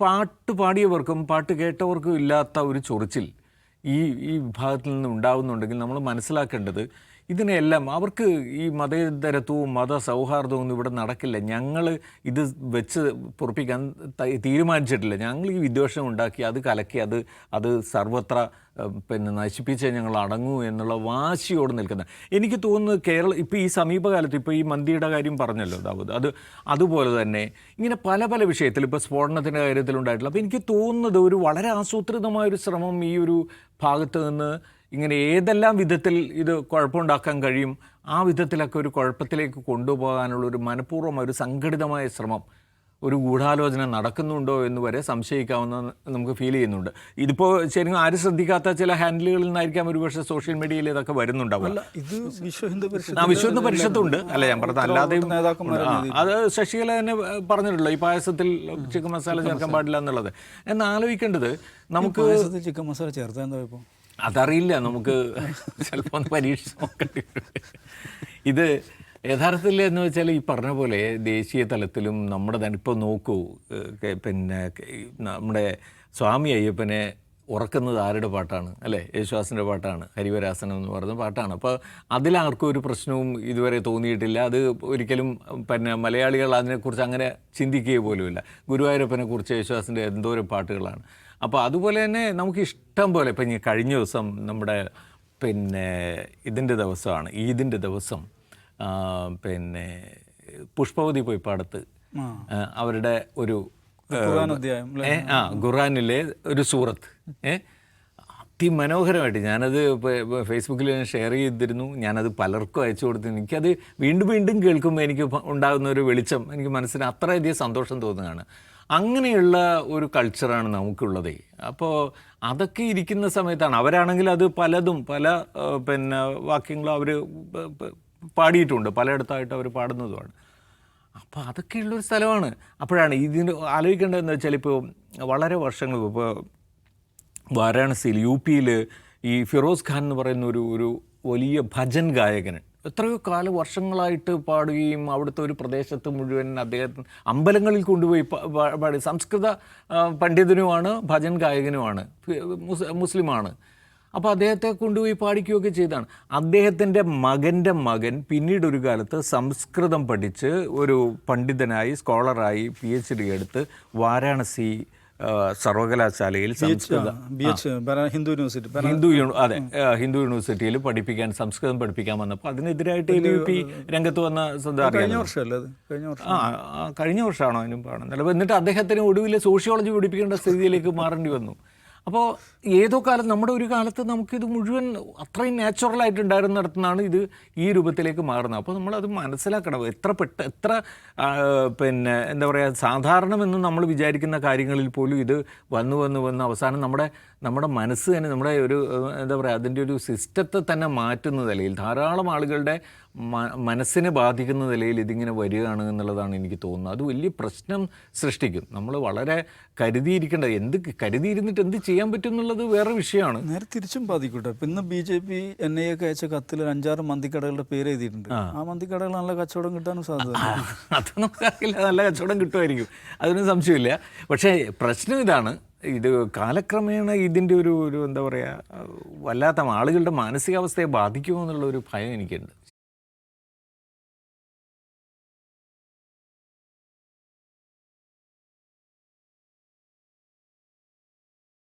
പാട്ട് പാടിയവർക്കും പാട്ട് കേട്ടവർക്കും ഇല്ലാത്ത ഒരു ചൊറിച്ചിൽ ഈ ഈ വിഭാഗത്തിൽ നിന്ന് ഉണ്ടാകുന്നുണ്ടെങ്കിൽ നമ്മൾ മനസ്സിലാക്കേണ്ടത് ഇതിനെല്ലാം അവർക്ക് ഈ മതേതരത്വവും മതസൗഹാർദ്ദവും ഒന്നും ഇവിടെ നടക്കില്ല. ഞങ്ങൾ ഇത് വെച്ച് പൊറപ്പിക്കാൻ തീരുമാനിച്ചിട്ടില്ല. ഞങ്ങൾ ഈ വിദ്വേഷം ഉണ്ടാക്കി അത് കലക്കി അത് സർവത്ര നശിപ്പിച്ചേ ഞങ്ങൾ അടങ്ങൂ എന്നുള്ള വാശിയോട് നിൽക്കുന്ന എനിക്ക് തോന്നുന്നത് ഇപ്പോൾ ഈ സമീപകാലത്ത് ഇപ്പോൾ ഈ മന്തിയുടെ കാര്യം പറഞ്ഞല്ലോ ദാവൂദ്, അതുപോലെ തന്നെ ഇങ്ങനെ പല പല വിഷയത്തിൽ ഇപ്പോൾ സ്ഫോടനത്തിൻ്റെ കാര്യത്തിലുണ്ടായിട്ടുള്ള അപ്പോൾ എനിക്ക് തോന്നുന്നത് ഒരു വളരെ ആസൂത്രിതമായൊരു ശ്രമം ഈ ഒരു ഭാഗത്ത് നിന്ന് ഇങ്ങനെ ഏതെല്ലാം വിധത്തിൽ ഇത് കുഴപ്പമുണ്ടാക്കാൻ കഴിയും ആ വിധത്തിലൊക്കെ ഒരു കുഴപ്പത്തിലേക്ക് കൊണ്ടുപോകാനുള്ള ഒരു മനഃപൂർവ്വമായ ഒരു സംഘടിതമായ ശ്രമം, ഒരു ഗൂഢാലോചന നടക്കുന്നുണ്ടോ എന്ന് വരെ സംശയിക്കാവുന്ന നമുക്ക് ഫീൽ ചെയ്യുന്നുണ്ട്. ഇതിപ്പോൾ ശരിക്കും ആരും ശ്രദ്ധിക്കാത്ത ചില ഹാൻഡിലുകളിൽ നിന്നായിരിക്കാം ഒരുപക്ഷെ സോഷ്യൽ മീഡിയയിൽ ഇതൊക്കെ വരുന്നുണ്ടാവും. ഇത് വിശ്വ ഹിന്ദു പരിഷത്തുണ്ട് അല്ല ഞാൻ പറഞ്ഞത്, അല്ലാതെ അത് ശശികല തന്നെ പറഞ്ഞിട്ടുള്ളൂ ഈ പായസത്തിൽ ചിക്കൻ മസാല ചേർക്കാൻ പാടില്ല എന്നുള്ളത്. എന്ന് ആലോചിക്കേണ്ടത് നമുക്ക് ചിക്കൻ മസാല ചേർത്താൽ എന്താ ഇപ്പോൾ അതറിയില്ല, നമുക്ക് ചിലപ്പോൾ ഒന്ന് പരീക്ഷിച്ച് നോക്കേണ്ടി വരും. ഇത് യഥാർത്ഥത്തിൽ എന്ന് വെച്ചാൽ ഈ പറഞ്ഞ പോലെ ദേശീയ തലത്തിലും നമ്മുടെ തന്നെ ഇപ്പോൾ നോക്കൂ, നമ്മുടെ സ്വാമി അയ്യപ്പനെ ഉറക്കുന്നത് ആരുടെ പാട്ടാണ് അല്ലേ? യേശുദാസിൻ്റെ പാട്ടാണ്, ഹരിവരാസനം എന്ന് പറയുന്ന പാട്ടാണ്. അപ്പോൾ അതിലാർക്കും ഒരു പ്രശ്നവും ഇതുവരെ തോന്നിയിട്ടില്ല. അത് ഒരിക്കലും മലയാളികൾ അതിനെക്കുറിച്ച് അങ്ങനെ ചിന്തിക്കുക പോലുമില്ല. ഗുരുവായൂരപ്പനെ കുറിച്ച് യേശുദാസിൻ്റെ എന്തോരം പാട്ടുകളാണ്. അപ്പോൾ അതുപോലെ തന്നെ നമുക്ക് ഇഷ്ടം പോലെ ഇപ്പം കഴിഞ്ഞ ദിവസം നമ്മുടെ ഇതിൻ്റെ ദിവസമാണ്, ഈദിൻ്റെ ദിവസം പുഷ്പവതി പൊയ്പ്പാടത്ത് അവരുടെ ഒരു ഖുർആനിലെ ഒരു സൂറത്ത് അതിമനോഹരമായിട്ട് ഞാനത് ഫേസ്ബുക്കിൽ ഷെയർ ചെയ്തിരുന്നു. ഞാനത് പലർക്കും അയച്ചു കൊടുത്തു. എനിക്കത് വീണ്ടും വീണ്ടും കേൾക്കുമ്പോൾ എനിക്ക് ഉണ്ടാകുന്ന ഒരു വെളിച്ചം എനിക്ക് മനസ്സിന് അത്രയധികം സന്തോഷം തോന്നുകയാണ്. അങ്ങനെയുള്ള ഒരു കൾച്ചറാണ് നമുക്കുള്ളത്. അപ്പോൾ അതൊക്കെ ഇരിക്കുന്ന സമയത്താണ് അവരാണെങ്കിൽ അത് പലതും പല വാക്യങ്ങളും അവർ പാടിയിട്ടുണ്ട്, പലയിടത്തായിട്ട് അവർ പാടുന്നതുമാണ്. അപ്പോൾ അതൊക്കെയുള്ളൊരു സ്ഥലമാണ്. അപ്പോഴാണ് ഇതിന് ആലോചിക്കേണ്ടതെന്ന് വെച്ചാൽ ഇപ്പോൾ വളരെ വർഷങ്ങൾ ഇപ്പോൾ വാരാണസിയിൽ UP-യിൽ ഈ ഫിറോസ് ഖാൻ എന്ന് പറയുന്ന ഒരു വലിയ ഭജൻ ഗായകന് എത്രയോ വർഷങ്ങളായിട്ട് പാടുകയും അവിടുത്തെ ഒരു പ്രദേശത്ത് മുഴുവൻ അദ്ദേഹത്തിന് അമ്പലങ്ങളിൽ കൊണ്ടുപോയി പാടി. സംസ്കൃത പണ്ഡിതനുമാണ്, ഭജൻ ഗായകനുമാണ്, മുസ്ലിമാണ്. അപ്പോൾ അദ്ദേഹത്തെ കൊണ്ടുപോയി പാടിക്കുകയൊക്കെ ചെയ്താണ്. അദ്ദേഹത്തിൻ്റെ മകൻ്റെ മകൻ പിന്നീട് ഒരു കാലത്ത് സംസ്കൃതം പഠിച്ച് ഒരു പണ്ഡിതനായി സ്കോളറായി PhD എടുത്ത് വാരാണസി സർവകലാശാലയിൽ ഹിന്ദു യൂണിവേഴ്സിറ്റിയിൽ പഠിപ്പിക്കാൻ സംസ്കൃതം പഠിപ്പിക്കാൻ വന്നപ്പോൾ അതിനെതിരായിട്ട് LUP രംഗത്ത് വന്ന കഴിഞ്ഞ വർഷമാണോ അതിനും പാടുന്നത്. എന്നിട്ട് അദ്ദേഹത്തിന് ഒടുവിൽ സോഷ്യോളജി പഠിപ്പിക്കേണ്ട സ്ഥിതിയിലേക്ക് മാറേണ്ടി വന്നു. അപ്പോൾ ഏതോ കാലം നമ്മുടെ ഒരു കാലത്ത് നമുക്കിത് മുഴുവൻ അത്രയും നാച്ചുറലായിട്ടുണ്ടായിരുന്നിടത്തുനിന്നാണ് ഇത് ഈ രൂപത്തിലേക്ക് മാറുന്നത്. അപ്പോൾ നമ്മളത് മനസ്സിലാക്കണം. എത്ര എന്താ പറയുക, സാധാരണമെന്ന് നമ്മൾ വിചാരിക്കുന്ന കാര്യങ്ങളിൽ പോലും ഇത് വന്ന് അവസാനം നമ്മുടെ മനസ്സ് തന്നെ നമ്മുടെ ഒരു എന്താ പറയുക അതിൻ്റെ ഒരു സിസ്റ്റത്തെ തന്നെ മാറ്റുന്ന നിലയിൽ ധാരാളം ആളുകളുടെ മനസ്സിനെ ബാധിക്കുന്ന നിലയിൽ ഇതിങ്ങനെ വരികയാണ് എന്നുള്ളതാണ് എനിക്ക് തോന്നുന്നത്. അത് വലിയ പ്രശ്നം സൃഷ്ടിക്കും. നമ്മൾ വളരെ കരുതിയിരിക്കേണ്ടത് കരുതിയിരുന്നിട്ട് എന്ത് ചെയ്യാൻ പറ്റും എന്നുള്ളത് വേറെ വിഷയമാണ്. നേരെ തിരിച്ചും ബാധിക്കട്ടെ. ഇപ്പം ഇന്ന് BJP NIA അയച്ച കത്തിൽ 5-6 മന്തിക്കടകളുടെ പേര് എഴുതിയിട്ടുണ്ട്. ആ മന്തിക്കടകൾ നല്ല കച്ചവടം കിട്ടാനും സാധ്യത. അത് നമുക്കറിയില്ല, നല്ല കച്ചവടം കിട്ടുമായിരിക്കും, അതിനൊന്നും സംശയമില്ല. പക്ഷേ പ്രശ്നം ഇതാണ്, ഇത് കാലക്രമേണ ഇതിൻ്റെ ഒരു എന്താ പറയുക വല്ലാത്ത ആളുകളുടെ മാനസികാവസ്ഥയെ ബാധിക്കുമോ എന്നുള്ളൊരു ഭയം എനിക്കുണ്ട്.